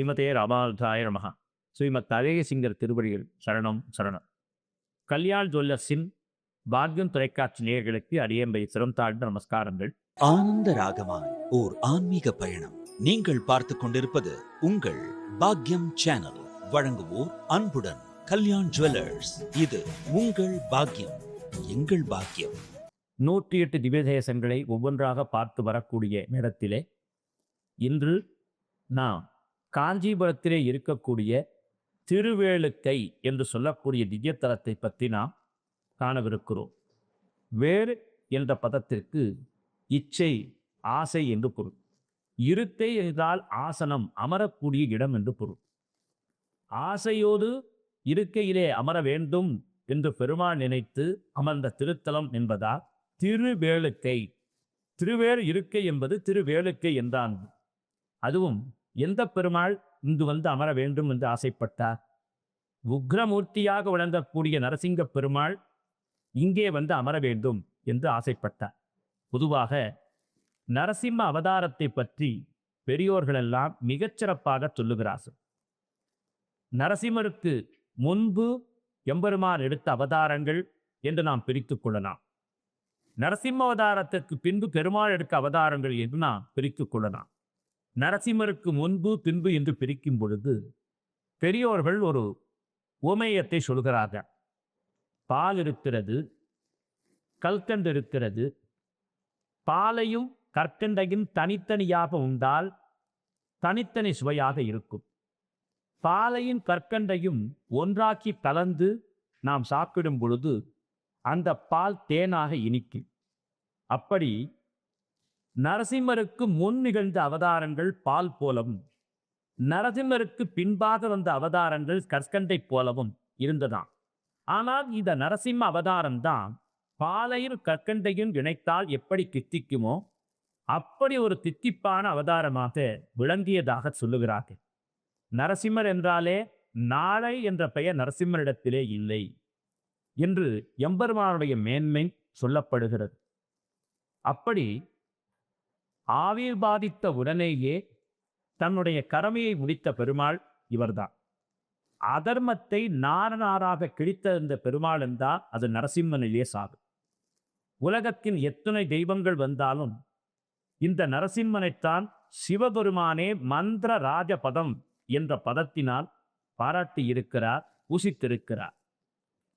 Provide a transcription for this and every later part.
ஸ்ரீமதே ராமானுஜாய நமஹ. ஸ்ரீமத் அழகியசிங்கர் திருவடிகள் சரணம் சரணம். கல்யாண் ஜுவல்லர்ஸின் பாக்யம் தொலைக்காட்சி நேயர்களுக்கு அடியேம்பை சிரம் தாழ்ந்த நமஸ்காரங்கள். ஆனந்த ராகமாய் ஓர் ஆன்மீக பயணம். நீங்கள் பார்த்துக் கொண்டிருப்பது உங்கள் பாக்யம் சேனல். வழங்குவோர் அன்புடன் கல்யாண் ஜுவல்லர்ஸ். இது உங்கள் பாக்யம், எங்கள் பாக்கியம். 108 திவ்ய தேசங்களை ஒவ்வொன்றாக பார்த்து வரக்கூடிய நேரத்திலே இன்று நாம் காஞ்சிபுரத்திலே இருக்கக்கூடிய திருவேளுக்கை என்று சொல்லக்கூடிய திவ்யத்தலத்தை பற்றி நாம் காணவிருக்கிறோம். வேறு என்ற பதத்திற்கு இச்சை, ஆசை என்று பொருள். இருக்கை என்றால் ஆசனம், அமரக்கூடிய இடம் என்று பொருள். ஆசையோடு இருக்கையிலே அமர வேண்டும் என்று பெருமாள் நினைத்து அமர்ந்த திருத்தலம் என்பதால் திருவேளுக்கை. திருவேறு இருக்கை என்பது திருவேளுக்கை என்றான். அதுவும் எந்த பெருமாள் இங்கு வந்து அமர வேண்டும் என்று ஆசைப்பட்டார்? உக்ரமூர்த்தியாக விளங்கக்கூடிய நரசிங்க பெருமாள் இங்கே வந்து அமர வேண்டும் என்று ஆசைப்பட்டார். பொதுவாக நரசிம்ம அவதாரத்தை பற்றி பெரியோர்களெல்லாம் மிகச்சிறப்பாக சொல்லுகிறார்கள். நரசிம்மருக்கு முன்பு எம்பெருமான் எடுத்த அவதாரங்கள் என்று நாம் பிரித்துக் கொள்ளலாம். நரசிம்ம அவதாரத்திற்கு பின்பு பெருமாள் எடுக்க அவதாரங்கள் என்று நாம் பிரித்துக் கொள்ளலாம். நரசிம்மருக்கு முன்பு பின்பு என்று பிரிக்கும் பொழுது பெரியோர்கள் ஒரு உவமேயத்தை சொல்கிறார்கள். பால் இருக்கிறது, கல்கண்டு இருக்கிறது. பாலையும் கற்கண்டையும் தனித்தனியாக உண்டால் தனித்தனி சுவையாக இருக்கும். பாலையும் கற்கண்டையும் ஒன்றாக்கி கலந்து நாம் சாப்பிடும் பொழுது அந்த பால் தேனாக இனிக்கும். அப்படி நரசிம்மருக்கு முன் நிகழ்ந்த அவதாரங்கள் பால் போலவும், நரசிம்மருக்கு பின்பாக வந்த அவதாரங்கள் கற்கண்டை போலவும் இருந்ததாம். ஆனால் இந்த நரசிம்ம அவதாரம் தான் பாலையும் கற்கண்டையும் இணைத்தால் எப்படி தித்திக்குமோ அப்படி ஒரு தித்திப்பான அவதாரமாக விளங்கியதாக சொல்லுகிறார்கள். நரசிம்மர் என்றாலே நாளை என்ற பெயர் நரசிம்மரிடத்திலே இல்லை என்று எம்பெருமானுடைய மேன்மை சொல்லப்படுகிறது. அப்படி ஆவிர்பாதித்த உடனேயே தன்னுடைய கடமையை முடித்த பெருமாள் இவர்தான். அதர்மத்தை நாராக கிழித்த பெருமாள் என்றால் அது நரசிம்மனிலே சாகு. உலகத்தின் எத்தனை தெய்வங்கள் வந்தாலும் இந்த நரசிம்மனைத்தான் சிவபெருமானே மந்திர ராஜபதம் என்ற பதத்தினால் பாராட்டி இருக்கிறார், பூசித்திருக்கிறார்.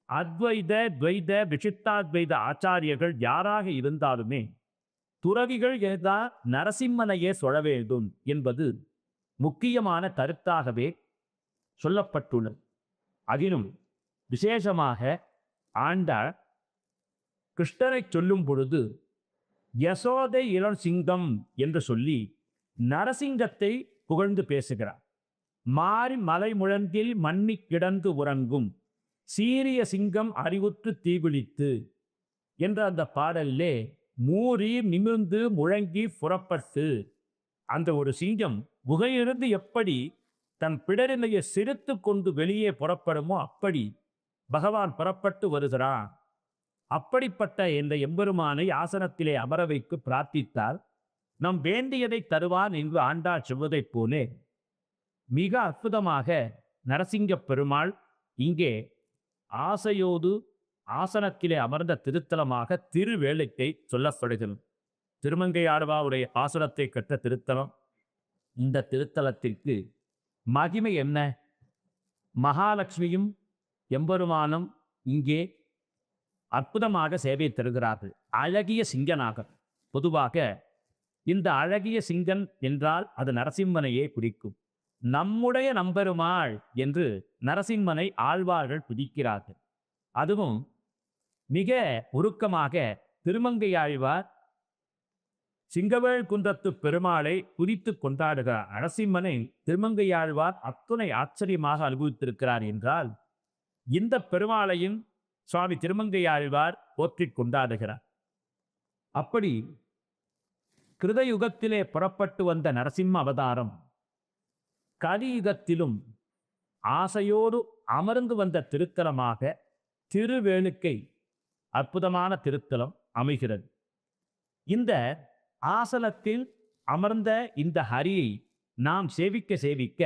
அத்வைத, துவைத, விசிஷ்டாத்வைத ஆச்சாரியர்கள் யாராக இருந்தாலுமே துறவிகள் ஏதா நரசிம்மனையே சொல்ல வேண்டும் என்பது முக்கியமான கருத்தாகவே சொல்லப்பட்டுள்ளது. அதிலும் விசேஷமாக ஆண்டாள் கிருஷ்ணரை சொல்லும் பொழுது யசோதை இளம் சிங்கம் என்று சொல்லி நரசிங்கத்தை புகழ்ந்து பேசுகிறார். மாறி மலை முழங்கில் மண்ணி கிடந்து உறங்கும் சீரிய சிங்கம் அறிவுற்று தீவிழித்து என்ற அந்த பாடலிலே மூறி நிமிர்ந்து முழங்கி புறப்பட்டு அந்த ஒரு சிங்கம் குகையிலிருந்து எப்படி தன் பிடரினையை சிரித்து கொண்டு வெளியே புறப்படுமோ அப்படி பகவான் புறப்பட்டு வருகிறான். அப்படிப்பட்ட இந்த எம்பெருமானை ஆசனத்திலே அமர வைத்து பிரார்த்தித்தால் நம் வேண்டியதை தருவான் என்று ஆண்டாள் சொல்வதைப் போலே மிக அற்புதமாக நரசிங்க பெருமாள் இங்கே ஆசையோடு ஆசனத்திலே அமர்ந்த திருத்தலமாக திருவேளுக்கை சொல்லப்படுகிறது. திருமங்கை ஆழ்வாருடைய ஆசனத்தை கற்ற திருத்தலம். இந்த திருத்தலத்திற்கு மகிமை என்ன? மகாலட்சுமியும் எம்பெருமானும் இங்கே அற்புதமாக சேவை தருகிறார்கள். அழகிய சிங்கனாக. பொதுவாக இந்த அழகிய சிங்கன் என்றால் அது நரசிம்மனையே குறிக்கும். நம்முடைய நம்பெருமாள் என்று நரசிம்மனை ஆழ்வார்கள் பிடிக்கிறார்கள். அதுவும் மிக உருக்கமாக திருமங்கை ஆழ்வார் சிங்கவேள் குன்றத்து பெருமாளை குறித்து கொண்டாடுகிறார். நரசிம்மனை திருமங்கை ஆழ்வார் அத்துணை ஆச்சரியமாக அனுபவித்திருக்கிறார் என்றால் இந்த பெருமாளையும் சுவாமி திருமங்கை ஆழ்வார் போற்றிக் கொண்டாடுகிறார். அப்படி கிருதயுகத்திலே புறப்பட்டு வந்த நரசிம்ம அவதாரம் கலியுகத்திலும் ஆசையோடு அமர்ந்து வந்த திருத்தலமாக திருவேளுக்கை அற்புதமான திருத்தலம் அமைகிறது. இந்த ஆசனத்தில் அமர்ந்த இந்த ஹரியை நாம் சேவிக்க சேவிக்க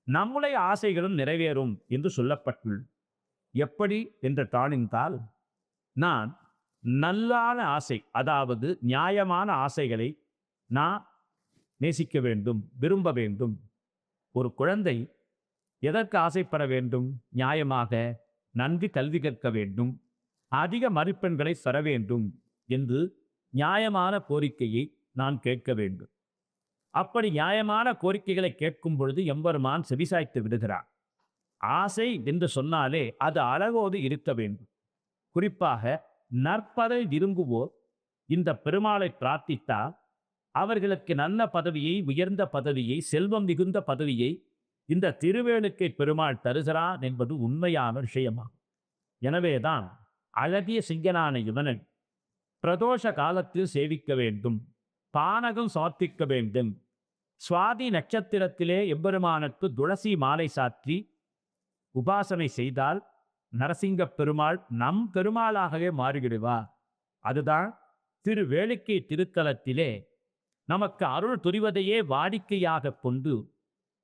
நம்முடைய ஆசைகளும் நிறைவேறும் என்று சொல்லப்பட்டுள்ளது. எப்படி என்று தானின்றால், நான் நல்லான ஆசை, அதாவது நியாயமான ஆசைகளை நான் நேசிக்க வேண்டும், விரும்ப வேண்டும். ஒரு குழந்தை எதற்கு ஆசைப்பட வேண்டும்? நியாயமாக நன்கு கல்வி கற்க வேண்டும், அதிக மதிப்பெண்களை பெற வேண்டும் என்று நியாயமான கோரிக்கையை நான் கேட்க வேண்டும். அப்படி நியாயமான கோரிக்கைகளை கேட்கும் பொழுது எம்பெருமான் செவிசாய்த்து விடுகிறார். ஆசை என்று சொன்னாலே அது அளவோடு இருக்க வேண்டும். குறிப்பாக நற்பதை விரும்புவோர் இந்த பெருமாளை பிரார்த்தித்தால் அவர்களுக்கு நல்ல பதவியை, உயர்ந்த பதவியை, செல்வம் மிகுந்த பதவியை இந்த திருவேலுக்கை பெருமாள் தருகிறான் என்பது உண்மையான விஷயமாகும். எனவேதான் அழகிய சிங்கனான இவனை பிரதோஷ காலத்தில் சேவிக்க வேண்டும், பானகம் சாத்திக்க வேண்டும். சுவாதி நட்சத்திரத்திலே எம்பெருமானுக்கு துளசி மாலை சாற்றி உபாசனை செய்தால் நரசிங்க பெருமாள் நம் பெருமாளாகவே மாறிவிடுவார். அதுதான் திருவேலுக்கை திருத்தலத்திலே நமக்கு அருள் புரிவதையே வாடிக்கையாக கொண்டு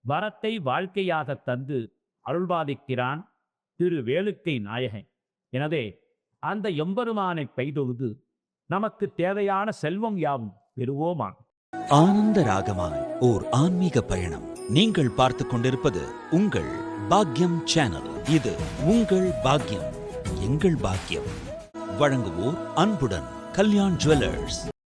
வரத்தை வாழ்க்கையாக தந்து அருள்பாதிக்கிறான் திருவேலுக்கை நாயகன். எனவே அந்த எம்பெருமானை கைதொழுது நமக்கு தேவையான செல்வம் யாவும் பெறுவோமாக. ஆனந்த ராகமாய் ஓர் ஆன்மீக பயணம். நீங்கள் பார்த்துக் கொண்டிருப்பது உங்கள் பாக்யம் சேனல். இது உங்கள் பாக்யம், எங்கள் பாக்கியம். வழங்குவோர் அன்புடன் கல்யாண் ஜுவல்லர்ஸ்.